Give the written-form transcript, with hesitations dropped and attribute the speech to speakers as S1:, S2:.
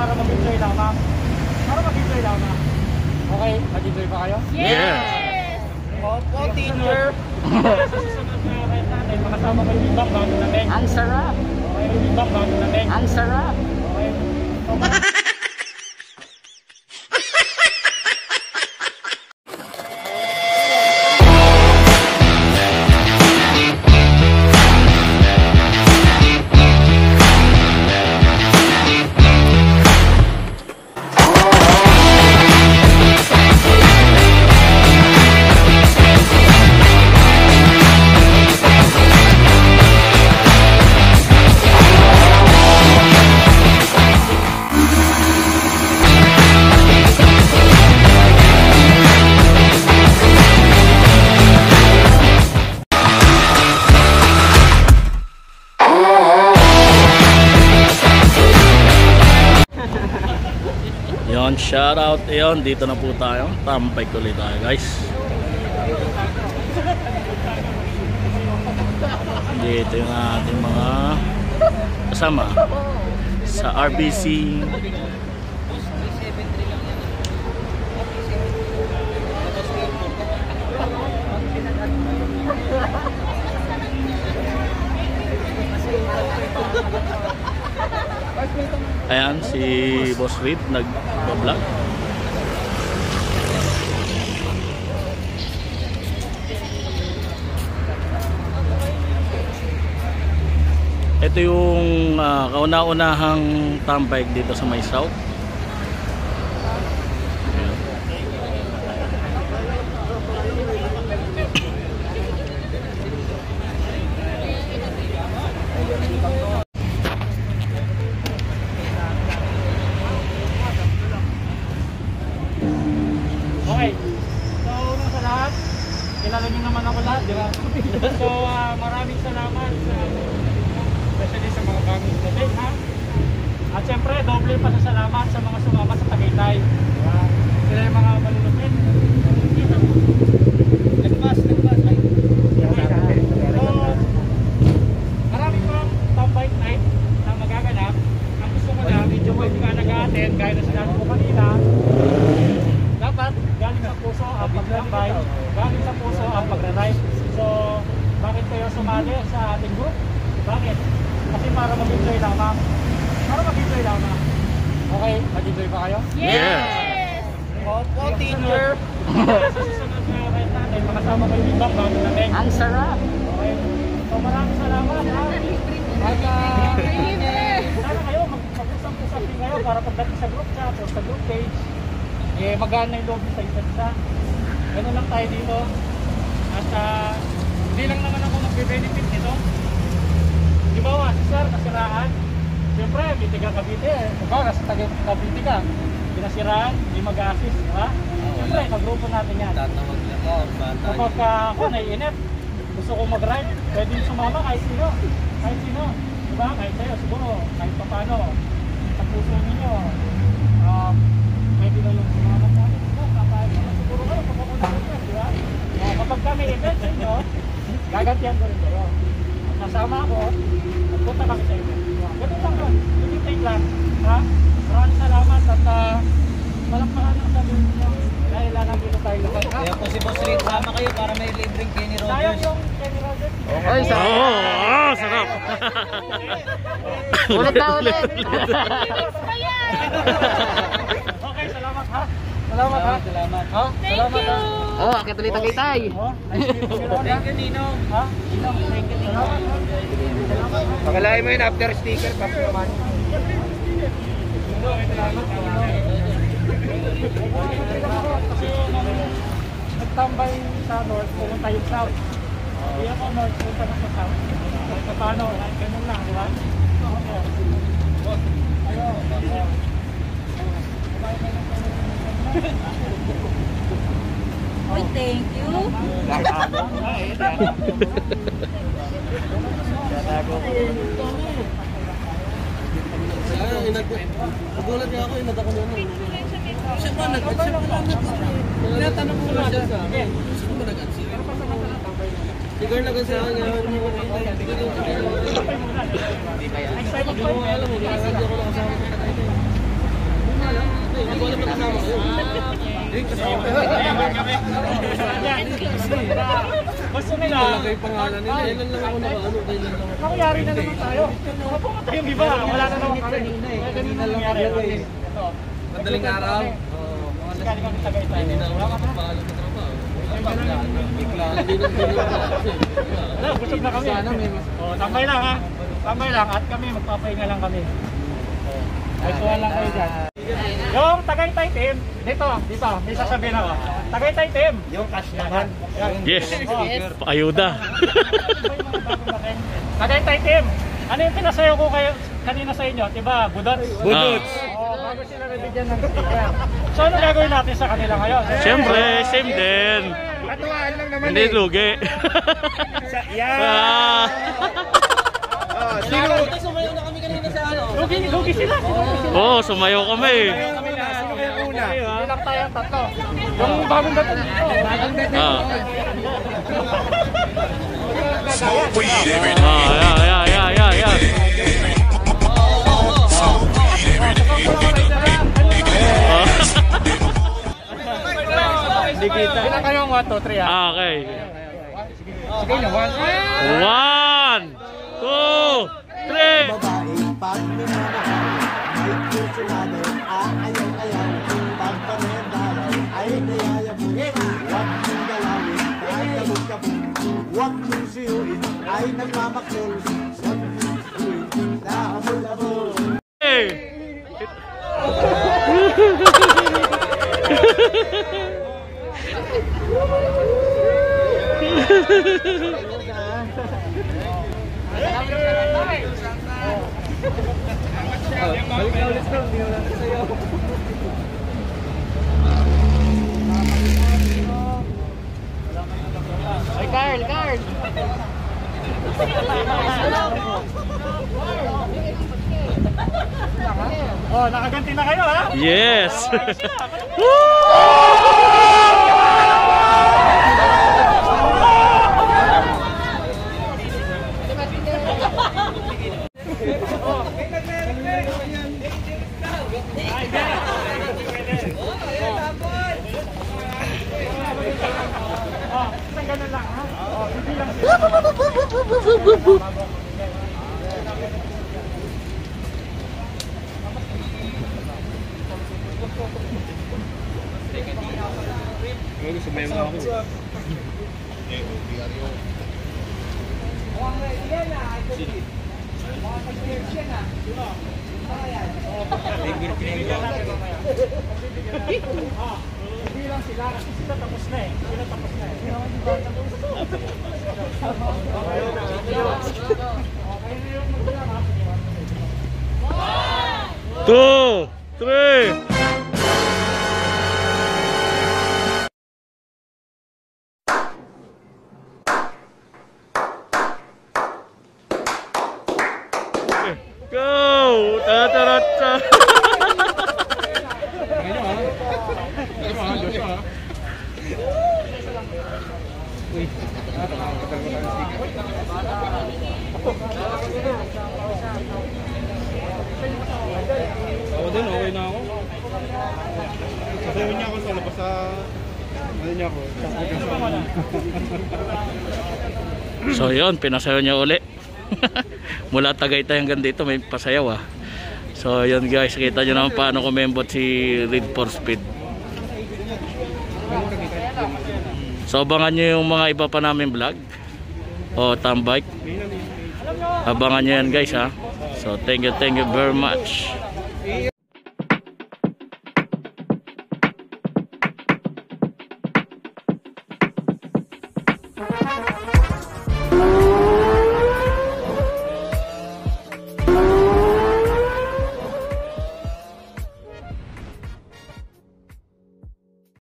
S1: para mag-enjoy lamang. Okay, mag-enjoy pa kayo?
S2: Yes!
S1: Opo, teacher! Sa susunod na ride natin, makasama ko yung ibang bago lamig.
S2: Ang sarap!
S1: Okay, yung ibang bago lamig.
S2: Ang sarap!
S1: Okay.
S3: Yon, shout out. Yon, dito na po tayo. Tambay tuloy tayo, guys. Dito yung ating mga kasama sa RBC. Ayan, si Boss Reed nag-vlog. Ito yung kauna-unahang tambay dito sa May South.
S1: Okay, so una sa lahat, kilala niyo naman ako lahat, di ba? So maraming salamat especially sa mga bagong dating, ha? At syempre, doble pasasalamat sa mga sumama sa Tagaytay, di ba? Sila yung mga malulupin. Nagpas ay. So, maraming pang tambay night na magaganap. Ang gusto ko na, medyo mo hindi ka nag-a-attend, gaya na sinabi ko kanina. Dapat galing sa puso ang paglambay, galing sa puso ang pagra-ride. So, bakit kayo sumali sa ating group? Bakit? Kasi para mag-enjoy lamang. Okay, mag-enjoy pa kayo?
S2: Yes!
S1: Opo, teacher! Sa susunod na ride natin, makasama ko yung ibang bago lamig.
S2: Ang sarap!
S1: Okay. So, maraming salamat, ha? At sana kayo, mag-usap-usap din kayo para pagdating sa group chat o sa group page, magana yung loob sa isa't isa. Ganun lang tayo dito. At hindi lang naman ako magbe-benefit nito. Di ba, si Sir, nasiraan. Siyempre, hindi ka Cavite. Diba, nasa Cavite ka. Pinasiraan, hindi mag-assist. Diba? Siyempre, kagrupo natin yan. Kapag ako naiinip, gusto ko mag-ride, pwede sumama kahit sino. Diba? Kahit sa'yo, siguro, kahit pa paano, sa puso ninyo, pwede na yung sumama sa akin. Kapag siguro kayo, kapag ako na-event, diba? Kapag kami event sa inyo, gagantihan ko rin kayo. At nasama ako, punta kami sa event. Ganun lang yun. Limitate lang. Ha? Maraming salamat at malakpakan ang sabihin nyo. Dahil lang dito tayo lokal.
S4: Kaya po si Boss Reed, sama kayo para may libreng Kenny Rogers.
S1: Sayang yung Kenny Rogers.
S2: Ay, sarap!
S3: Sarap!
S2: Ulit na ulit!
S1: Okay, salamat ha. Salamat ha.
S4: Salamat.
S1: Ha? Salamat ha.
S2: Oh, akit ulit ang kitay!
S4: Thank you, Ninong.
S1: Ha? Thank you. Salamat ha.
S4: Pakalain mo yun after sticker, papo naman.
S1: Kasi nagtambay sa north, pumunta yung south. Hindi ako north, pumunta na sa south. So, paano? Ganun lang, di ba? Ayo.
S2: Uy, thank you!
S4: Nagulat niya ako, inad ako naman. Siya ba nag-answer? Tinatanong ko lang siya. Gusto mo nag-answer? Siguro nag-answer ako niya. Hindi mo alam, hindi ko kasama sa
S1: Gusto nila.
S4: Talagay pangalan nila. Ilan lang ako nakaano. Kailan lang ako.
S1: Nakuyari na naman tayo. Pumunta yung iba. Wala na naman kami. Kanina lang nangyari.
S4: Madaling araw.
S1: Galing kami Tagaytay.
S4: Hindi na ako nakapagpaalam sa trabaho. Bigla. Hindi na
S1: Wala, busog na kami. Tambay lang ha. Tambay lang at kami magpapahinga lang kami. Ay, suwa lang kayo dyan. Yung Tagaytay team, dito, may sasabihin ako. Tagaytay team. Yung cash naman.
S3: Yes. Ayuda.
S1: Tagaytay team. Ano yung pinasayo ko kayo kanina sa inyo? Diba, budots?
S3: Budots.
S1: Bago sila nabigyan ng sticker. So ano gagawin natin sa kanila ngayon?
S3: Siyempre, same din.
S1: Katuwaan lang naman
S3: Hindi lugi. Ah.
S4: Sumayaw na kami kanina sa ano.
S1: Lugi sila.
S3: Oo, sumayaw kami.
S1: Hindi lang tayo tatlo. Yung bagong dating dito.
S3: Ah. Yeah.
S1: Hindi kita. Ilan kayong 1, 2, 3 ha?
S3: Okay.
S1: Sige na,
S3: 1, 2, 3.
S5: Babaeng pag minamahal, may kursulado, aayaw-ayaw, pagpanendalaw, ay nayayabugin. Huwag mong galawin, kahit kabog-kabog, huwag mong siyuin, ay nagmamaklol, huwag mong siyuin, nahabol-habol.
S3: Hey.
S4: Balik na ulit lang. Hindi wala na sa'yo.
S1: Ay, Carl! Oh, nakaganti na kayo ha?
S3: Yes.
S1: Isang ganun lang ha? Oh, hindi lang Hindi lang sila kasi sila tapos na eh. Okay na yung magbilang ha?
S3: 2, 3. Go! Ta-ta-ra-ta!
S4: Ako din, okay na ako. Sasayaw niya ako sa labas sa... Ano niya ako?
S3: So yun, pinasayaw niya uli. Mula Tagaytay hanggang dito may pasayaw ah. So yun guys, kita nyo naman paano kumembot si Read for Speed. So abangan nyo yung mga iba pa namin vlog o tambike. Abangan nyo yan guys ha. So thank you very much.